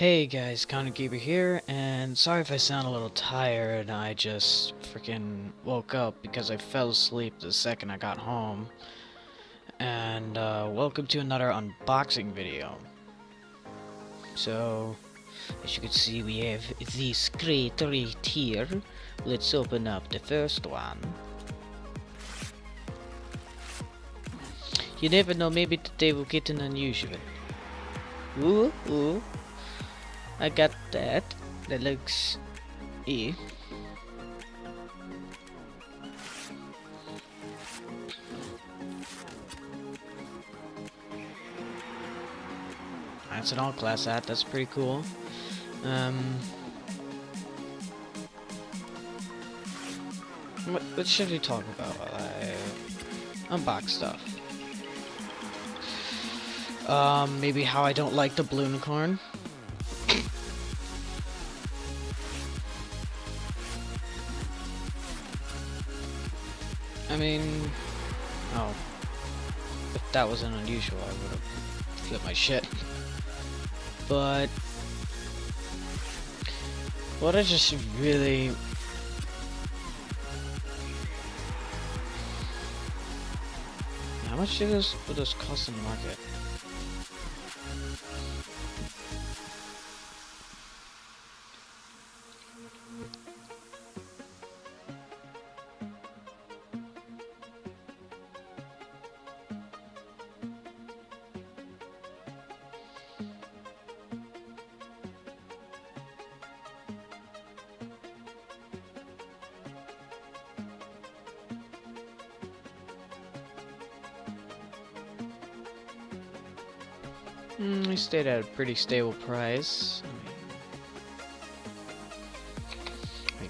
Hey guys, Connor Keeper here, and sorry if I sound a little tired. I just freaking woke up because I fell asleep the second I got home. And welcome to another unboxing video. So, as you can see, we have this crate right here. Let's open up the first one. You never know, maybe today we'll get an unusual. Ooh. I got that. That looks That's an all-class hat. That's pretty cool. What should we talk about while I unbox stuff? Maybe how I don't like the balloon corn. I mean, oh, if that wasn't unusual, I would have flipped my shit. But what I just really how much would this cost in the market? We stayed at a pretty stable price.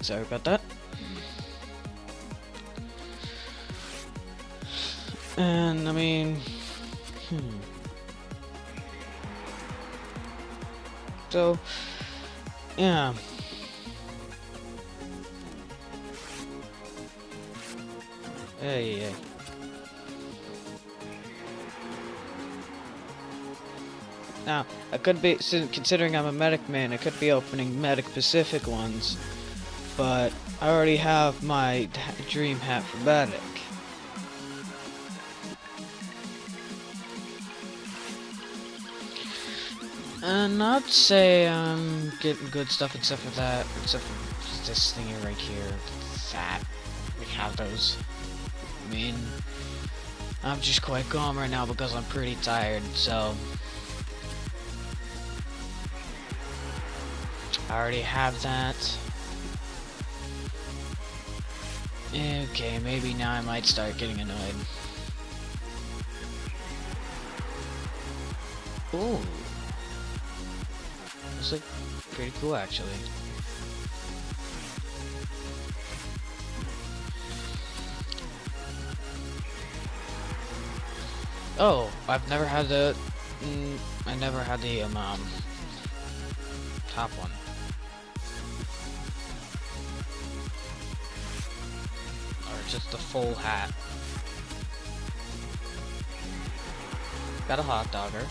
Sorry about that. And I mean, so yeah. Hey. Now, I could be, considering I'm a medic man, I could be opening Medic Pacific ones, but I already have my dream hat for medic. And I'd say I'm getting good stuff except for that, except for this thingy right here, that. We have those. I mean, I'm just quite calm right now because I'm pretty tired, so I already have that. Okay, maybe now I might start getting annoyed. Ooh. This looks pretty cool, actually. Oh, I've never had the I never had the top one. Or just the full hat. Got a hot dogger.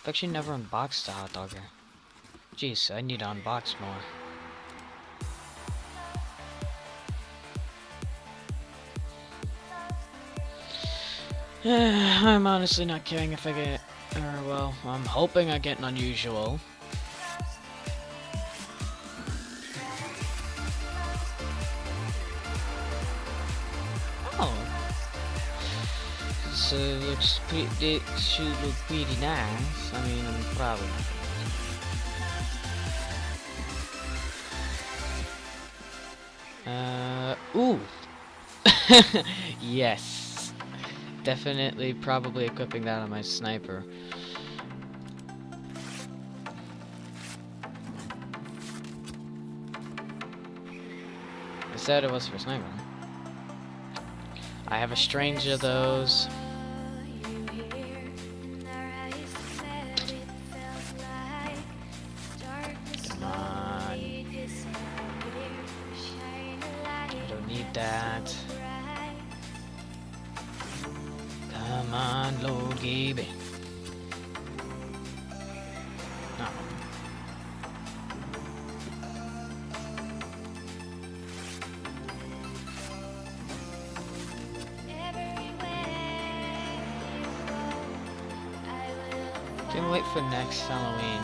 I've actually never unboxed a hot dogger. Jeez, I need to unbox more. I'm honestly not caring if I get, or well, I'm hoping I get an unusual. Oh, so it looks pretty. It should look pretty nice. I mean, I'm probably not. Ooh. Yes. Definitely, probably equipping that on my sniper. I said it was for sniper. I have a strange of those. Come on. I don't need that. Come on. unload, Gabe. No. Can't wait for next Halloween.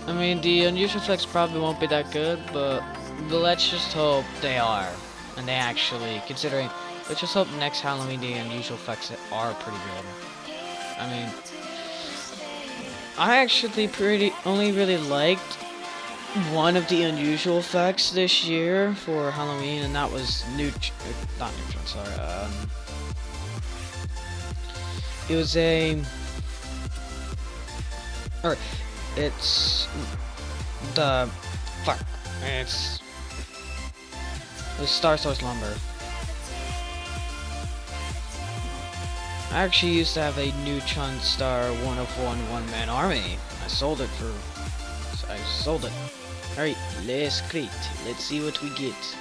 I mean, the unusual effects probably won't be that good, but let's just hope they are. And they actually, considering, let's just hope next Halloween the unusual effects are pretty good. I mean, I actually only really liked one of the unusual effects this year for Halloween, and that was not neutron, sorry, it was it's the Star Source Lumber. I actually used to have a Neutron Star 1 of 1 one-man army. I sold it. Alright, let's create. Let's see what we get.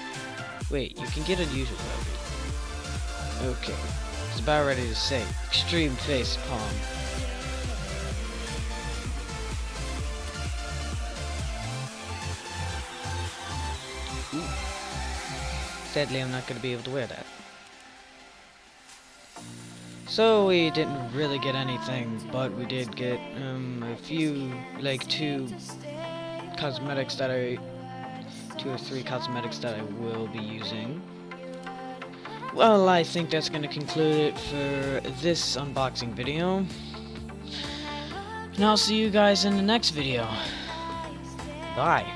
Wait, you can get unusual heavy. Okay. I was about ready to say extreme face palm. Ooh. Sadly, I'm not going to be able to wear that. So we didn't really get anything, but we did get a few, like two or three cosmetics that I will be using. Well, I think that's going to conclude it for this unboxing video. And I'll see you guys in the next video. Bye.